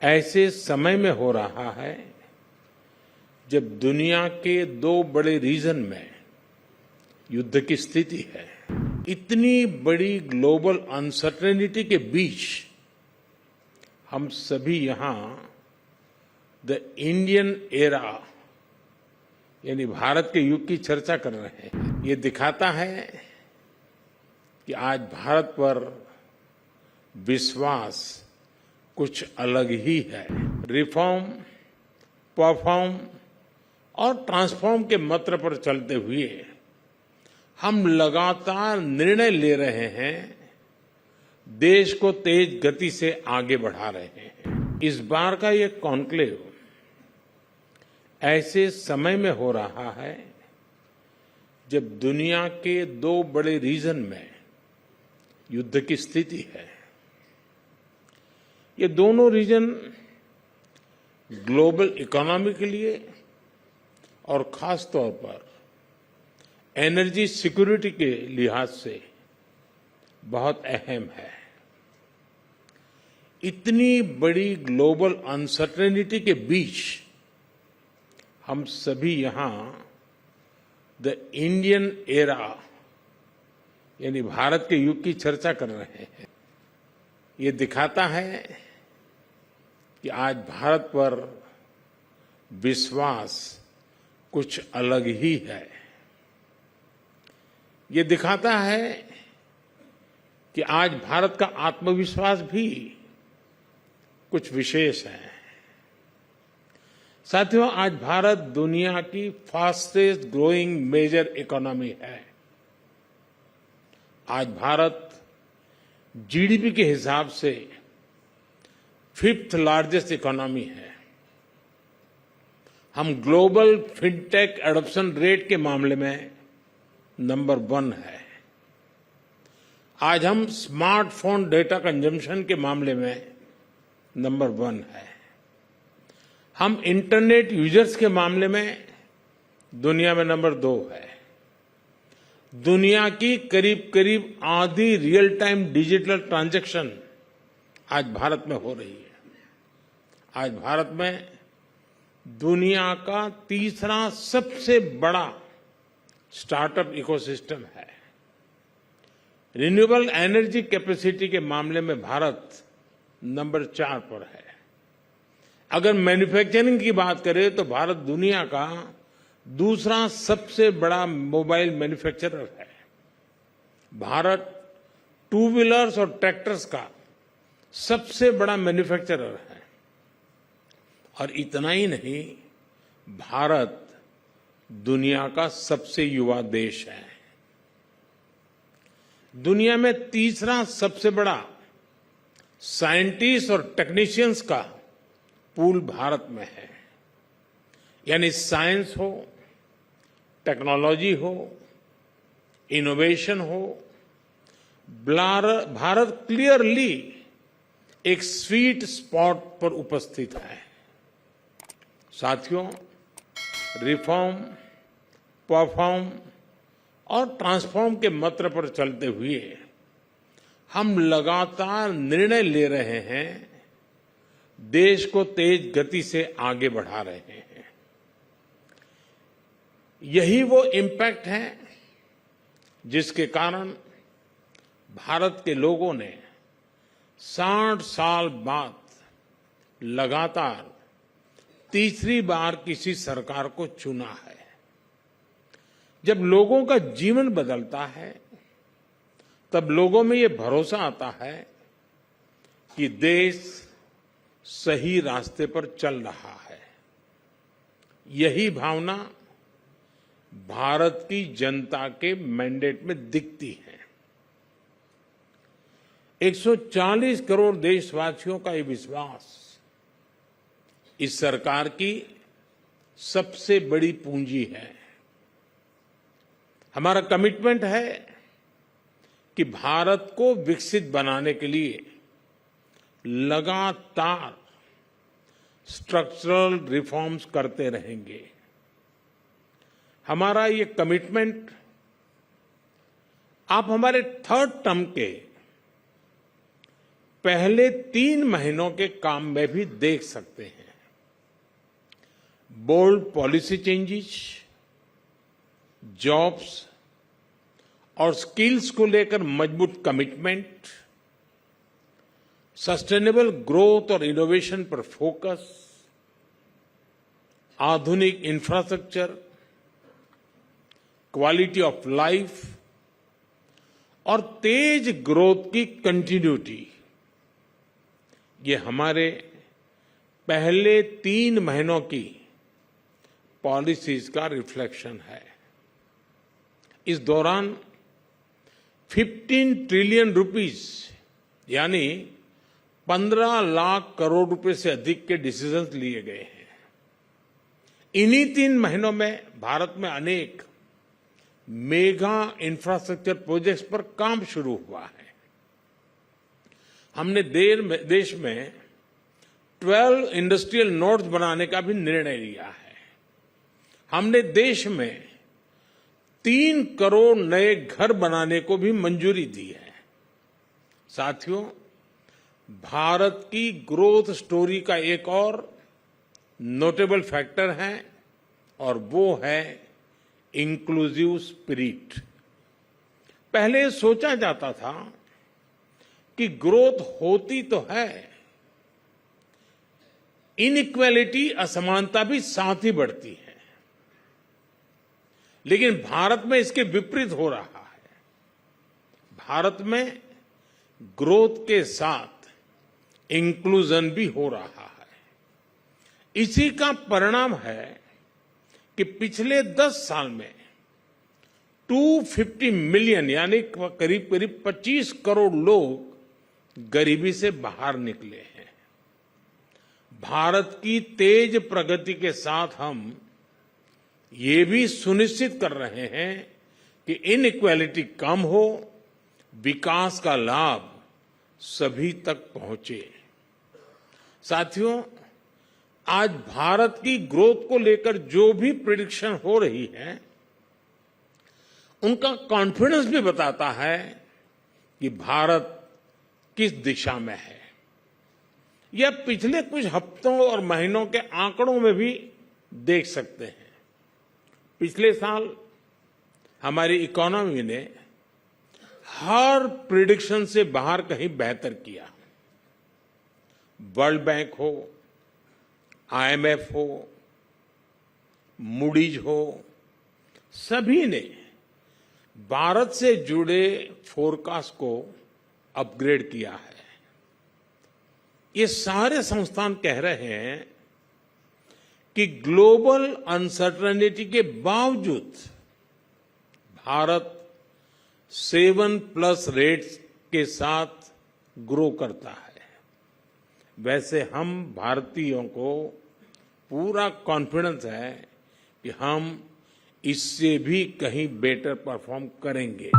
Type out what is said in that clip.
ऐसे समय में हो रहा है जब दुनिया के दो बड़े रीजन में युद्ध की स्थिति है। इतनी बड़ी ग्लोबल अनसर्टेनिटी के बीच हम सभी यहां द इंडियन एरा यानी भारत के युग की चर्चा कर रहे हैं। ये दिखाता है कि आज भारत पर विश्वास कुछ अलग ही है। रिफॉर्म, परफॉर्म और ट्रांसफॉर्म के मंत्र पर चलते हुए हम लगातार निर्णय ले रहे हैं, देश को तेज गति से आगे बढ़ा रहे हैं। इस बार का ये कॉन्क्लेव ऐसे समय में हो रहा है जब दुनिया के दो बड़े रीजन में युद्ध की स्थिति है। ये दोनों रीजन ग्लोबल इकोनॉमी के लिए और खास तौर पर एनर्जी सिक्योरिटी के लिहाज से बहुत अहम है। इतनी बड़ी ग्लोबल अनसर्टेनिटी के बीच हम सभी यहां द इंडियन एरा यानी भारत के युग की चर्चा कर रहे हैं। ये दिखाता है कि आज भारत पर विश्वास कुछ अलग ही है। ये दिखाता है कि आज भारत का आत्मविश्वास भी कुछ विशेष है। साथियों, आज भारत दुनिया की फास्टेस्ट ग्रोइंग मेजर इकोनॉमी है। आज भारत जीडीपी के हिसाब से 5th लार्जेस्ट इकोनॉमी है। हम ग्लोबल फिनटेक एडॉप्शन रेट के मामले में नंबर 1 है। आज हम स्मार्टफोन डेटा कंजम्पशन के मामले में नंबर 1 है। हम इंटरनेट यूजर्स के मामले में दुनिया में नंबर 2 है। दुनिया की करीब करीब आधी रियल टाइम डिजिटल ट्रांजैक्शन आज भारत में हो रही है। आज भारत में दुनिया का तीसरा सबसे बड़ा स्टार्टअप इकोसिस्टम है। रिन्यूएबल एनर्जी कैपेसिटी के मामले में भारत नंबर 4 पर है। अगर मैन्युफैक्चरिंग की बात करें तो भारत दुनिया का दूसरा सबसे बड़ा मोबाइल मैन्युफैक्चरर है। भारत 2 व्हीलर्स और ट्रैक्टर्स का सबसे बड़ा मैन्युफैक्चरर है। और इतना ही नहीं, भारत दुनिया का सबसे युवा देश है। दुनिया में तीसरा सबसे बड़ा साइंटिस्ट और टेक्नीशियंस का पूल भारत में है। यानी साइंस हो, टेक्नोलॉजी हो, इनोवेशन हो, भारत क्लियरली एक स्वीट स्पॉट पर उपस्थित है। साथियों, रिफॉर्म, परफॉर्म और ट्रांसफॉर्म के मंत्र पर चलते हुए हम लगातार निर्णय ले रहे हैं, देश को तेज गति से आगे बढ़ा रहे हैं। यही वो इम्पैक्ट है जिसके कारण भारत के लोगों ने 60 साल बाद लगातार तीसरी बार किसी सरकार को चुना है। जब लोगों का जीवन बदलता है तब लोगों में ये भरोसा आता है कि देश सही रास्ते पर चल रहा है। यही भावना भारत की जनता के मैंडेट में दिखती है। 140 करोड़ देशवासियों का ये विश्वास इस सरकार की सबसे बड़ी पूंजी है। हमारा कमिटमेंट है कि भारत को विकसित बनाने के लिए लगातार स्ट्रक्चरल रिफॉर्म्स करते रहेंगे। हमारा ये कमिटमेंट आप हमारे 3rd टर्म के पहले 3 महीनों के काम में भी देख सकते हैं। बोल्ड पॉलिसी चेंजेस, जॉब्स और स्किल्स को लेकर मजबूत कमिटमेंट, सस्टेनेबल ग्रोथ और इनोवेशन पर फोकस, आधुनिक इंफ्रास्ट्रक्चर, क्वालिटी ऑफ लाइफ और तेज ग्रोथ की कंटिन्यूटी, ये हमारे पहले 3 महीनों की पॉलिसीज का रिफ्लेक्शन है। इस दौरान 15 ट्रिलियन रुपीस यानी 15 लाख करोड़ रुपए से अधिक के डिसीजंस लिए गए हैं। इन्हीं 3 महीनों में भारत में अनेक मेगा इंफ्रास्ट्रक्चर प्रोजेक्ट्स पर काम शुरू हुआ है। हमने देश में 12 इंडस्ट्रियल नोड्स बनाने का भी निर्णय लिया है। हमने देश में 3 करोड़ नए घर बनाने को भी मंजूरी दी है। साथियों, भारत की ग्रोथ स्टोरी का एक और नोटेबल फैक्टर है और वो है इंक्लूसिव स्पिरिट। पहले सोचा जाता था कि ग्रोथ होती तो है, इनइक्वालिटी असमानता भी साथ ही बढ़ती है, लेकिन भारत में इसके विपरीत हो रहा है। भारत में ग्रोथ के साथ इंक्लूजन भी हो रहा है। इसी का परिणाम है कि पिछले 10 साल में 250 मिलियन यानी करीब करीब 25 करोड़ लोग गरीबी से बाहर निकले हैं। भारत की तेज प्रगति के साथ हम ये भी सुनिश्चित कर रहे हैं कि इनइक्वालिटी कम हो, विकास का लाभ सभी तक पहुंचे। साथियों, आज भारत की ग्रोथ को लेकर जो भी प्रेडिक्शन हो रही है, उनका कॉन्फिडेंस भी बताता है कि भारत किस दिशा में है। यह पिछले कुछ हफ्तों और महीनों के आंकड़ों में भी देख सकते हैं। पिछले साल हमारी इकोनॉमी ने हर प्रेडिक्शन से बाहर कहीं बेहतर किया। वर्ल्ड बैंक हो, IMF हो, मूडीज हो, सभी ने भारत से जुड़े फोरकास्ट को अपग्रेड किया है। ये सारे संस्थान कह रहे हैं कि ग्लोबल अनसर्टेनिटी के बावजूद भारत 7+ रेट्स के साथ ग्रो करता है। वैसे हम भारतीयों को पूरा कॉन्फिडेंस है कि हम इससे भी कहीं बेटर परफॉर्म करेंगे।